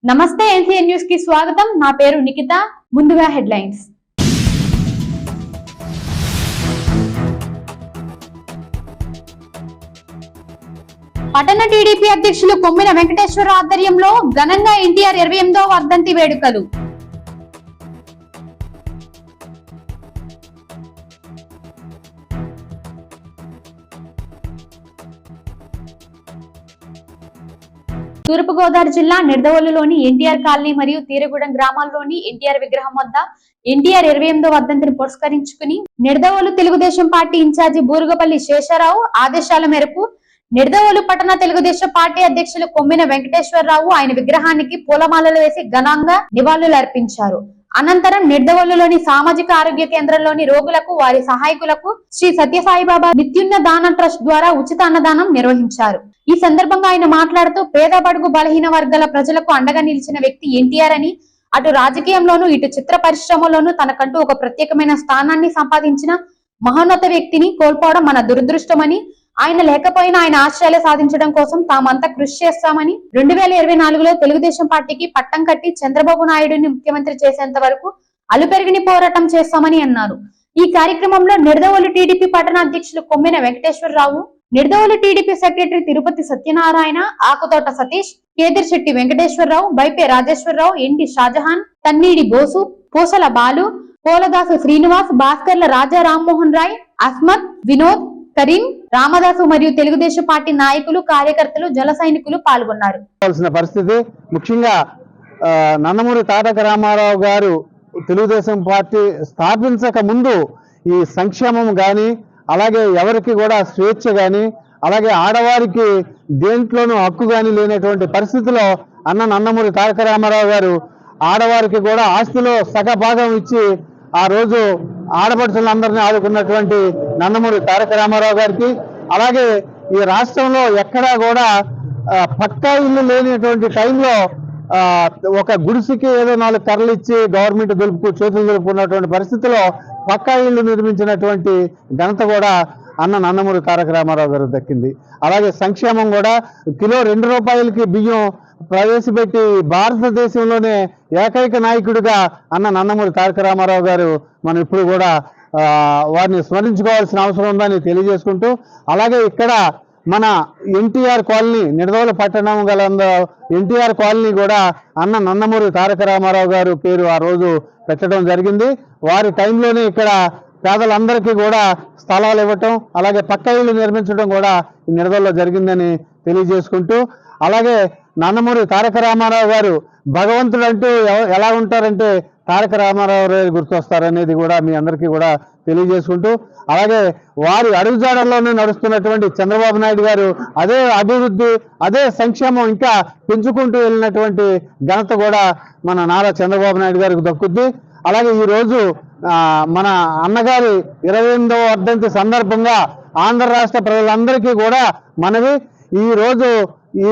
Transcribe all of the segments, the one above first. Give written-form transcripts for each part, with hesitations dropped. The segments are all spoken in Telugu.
నమస్తే ఎన్సీఎన్ న్యూస్ కి స్వాగతం. నా పేరు నిఖిత. ముందుగా హెడ్లైన్స్. పట్టణ టీడీపీ అధ్యక్షులు కొమ్మిన వెంకటేశ్వర ఆధ్వర్యంలో ఘనంగా ఎన్టీఆర్ 28వ వర్ధంతి వేడుకలు. తూర్పుగోదావరి జిల్లా నిడదవోలులోని ఎన్టీఆర్ కాలనీ మరియు తీరగూడెం గ్రామాల్లోని ఎన్టీఆర్ విగ్రహం వద్ద ఎన్టీఆర్ 28వ వర్ధంతిని పురస్కరించుకుని నిడదవోలు తెలుగుదేశం పార్టీ ఇన్ఛార్జి బూరుగుపల్లి శేషారావు ఆదేశాల మేరకు నిడదవోలు పట్టణ తెలుగుదేశం పార్టీ అధ్యక్షులు కొమ్మిన వెంకటేశ్వరరావు ఆయన విగ్రహానికి పూలమాలలు వేసి ఘనంగా నివాళులు అర్పించారు. అనంతరం నిడదవోలులోని సామాజిక ఆరోగ్య కేంద్రంలోని రోగులకు వారి సహాయకులకు శ్రీ సత్యసాయిబాబా నిత్యున్న దాన ట్రస్ట్ ద్వారా ఉచిత అన్నదానం నిర్వహించారు. ఈ సందర్భంగా ఆయన మాట్లాడుతూ పేద బడుగు బలహీన వర్గాల ప్రజలకు అండగా నిలిచిన వ్యక్తి ఎన్టీఆర్ అని, అటు రాజకీయంలోనూ ఇటు చిత్ర పరిశ్రమలోనూ తనకంటూ ఒక ప్రత్యేకమైన స్థానాన్ని సంపాదించిన మహోన్నత వ్యక్తిని కోల్పోవడం మన దురదృష్టమని, ఆయన లేకపోయినా ఆయన ఆశయాలు సాధించడం కోసం తామంతా కృషి చేస్తామని, 2024లో తెలుగుదేశం పార్టీకి పట్టం కట్టి చంద్రబాబు నాయుడుని ముఖ్యమంత్రి చేసేంత వరకు అలుపెరిగిని పోరాటం చేస్తామని అన్నారు. ఈ కార్యక్రమంలో నిడదవోలు టీడీపీ పట్టణ అధ్యక్షులు Kommina Venkateswararao, Nidadavolu TDP secretary Tirupati Satyanarayana, Akutota Satish, Kedirisetti Venkateswararao, Baipe Rajeswararao, NT Shahjahan, Tannidi Bosu, Pusala Balu, Poladasu Srinivas, Bhaskarla Raja Rammohan Roy, అస్మత్, Vinod, Karim, Ramadasu మరియు తెలుగుదేశం పార్టీ నాయకులు, కార్యకర్తలు, జల సైనికులు పాల్గొన్నారు. పరిస్థితి ముఖ్యంగా నందమూరి తారక రామారావు గారు తెలుగుదేశం పార్టీ స్థాపించక ముందు ఈ సంక్షేమం గాని, అలాగే ఎవరికి కూడా స్వేచ్ఛ గాని, అలాగే ఆడవారికి దేంట్లోనూ హక్కు గాని లేనటువంటి పరిస్థితిలో నందమూరి తారక రామారావు గారు ఆడవారికి కూడా ఆస్తిలో సగభాగం ఇచ్చి ఆ రోజు ఆడపడుచులందరినీ ఆదుకున్నటువంటి నందమూరి తారక రామారావు గారికి, అలాగే ఈ రాష్ట్రంలో ఎక్కడా కూడా పక్కా ఇల్లు లేనటువంటి టైంలో ఒక గుడిసికి ఏదో 4 కర్రలు ఇచ్చి గవర్నమెంట్ చేతులు దులుపుకున్నటువంటి పరిస్థితిలో పక్కా ఇల్లు నిర్మించినటువంటి ఘనత కూడా నందమూరి తారక రామారావు గారు దక్కింది. అలాగే సంక్షేమం కూడా కిలో 2 రూపాయలకి బియ్యం ప్రవేశపెట్టి భారతదేశంలోనే ఏకైక నాయకుడిగా నందమూరి తారక రామారావు గారు మనం ఇప్పుడు కూడా వారిని స్మరించుకోవాల్సిన అవసరం ఉందని తెలియజేసుకుంటూ, అలాగే ఇక్కడ మన ఎన్టీఆర్ కాలనీ నిడదవోలు పట్టణం గల ఎన్టీఆర్ కాలనీ కూడా నందమూరి తారక రామారావు గారు పేరు ఆ రోజు పెట్టడం జరిగింది. వారి టైంలోనే ఇక్కడ పేదలందరికీ కూడా స్థలాలు ఇవ్వటం, అలాగే పక్క ఇళ్ళు నిర్మించడం కూడా ఈ నిడదవోలులో జరిగిందని తెలియజేసుకుంటూ, అలాగే నందమూరి తారక రామారావు గారు భగవంతుడు అంటూ ఎలా ఉంటారంటే తారక రామారావు గారు గుర్తొస్తారనేది కూడా మీ అందరికీ కూడా తెలియజేసుకుంటూ, అలాగే వారి అడుగుజాడల్లోనే నడుస్తున్నటువంటి చంద్రబాబు నాయుడు గారు అదే అభివృద్ధి, అదే సంక్షేమం ఇంకా పెంచుకుంటూ వెళ్ళినటువంటి ఘనత కూడా మన నారా చంద్రబాబు నాయుడు గారికి దక్కుద్ది. అలాగే ఈరోజు మన అన్నగారి 28వ వర్ధంతి సందర్భంగా ఆంధ్ర రాష్ట్ర ప్రజలందరికీ కూడా మనవి, ఈరోజు ఈ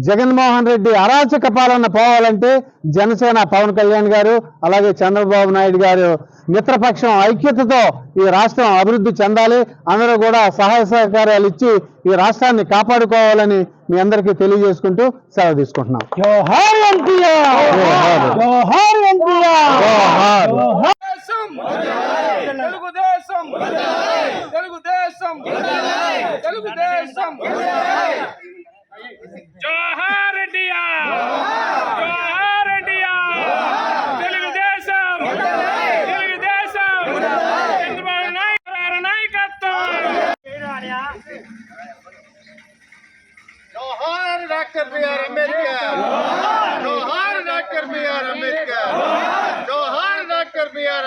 జగన్మోహన్ రెడ్డి అరాచక పాలన పోవాలంటే జనసేన పవన్ కళ్యాణ్ గారు, అలాగే చంద్రబాబు నాయుడు గారు మిత్రపక్షం ఐక్యతతో ఈ రాష్ట్రం అభివృద్ధి చెందాలి. అందరూ కూడా సహాయ సహకారాలు ఇచ్చి ఈ రాష్ట్రాన్ని కాపాడుకోవాలని మీ అందరికీ తెలియజేసుకుంటూ సెలవు తీసుకుంటున్నాం. జోహార్ ఎన్టీఆర్, జోహార్ ఎన్టీఆర్, జోహార్ తెలుగుదేశం, తెలుగుదేశం, తెలుగుదేశం, జోహార్ ఎన్టీఆర్, జోహార్ ఎన్టీఆర్, తెలుగుదేశం, తెలుగుదేశం, చంద్రబాబు నాయుడు నాయకత్వం. జోహార్ డాక్టర్ బిఆర్ అంబేద్కర్, జోహార్ డాక్టర్ బిఆర్ అంబేద్కర్, జోహార్ డాక్టర్ బిఆర్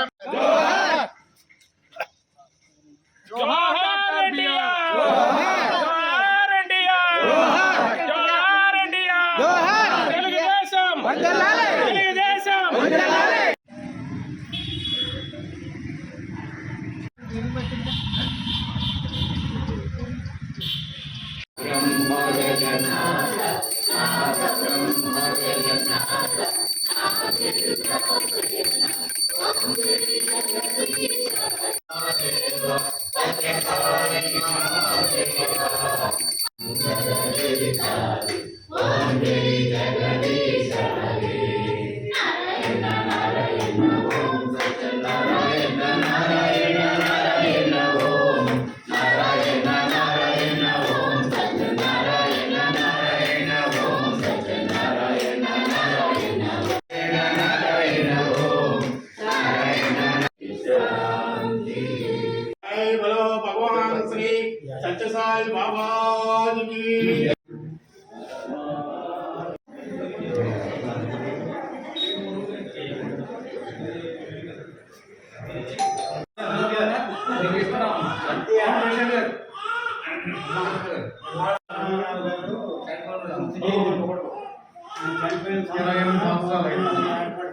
28 సంవత్సరాలు అయింది.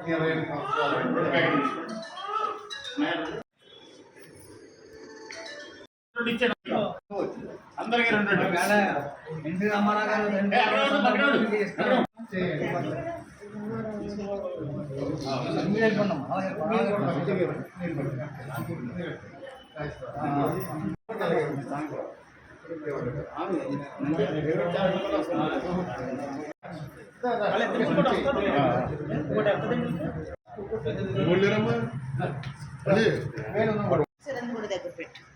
28 సంవత్సరాలు అందరికీ రెండు ఎన్టీ రామారావు గారు దగ్గర పెట్టు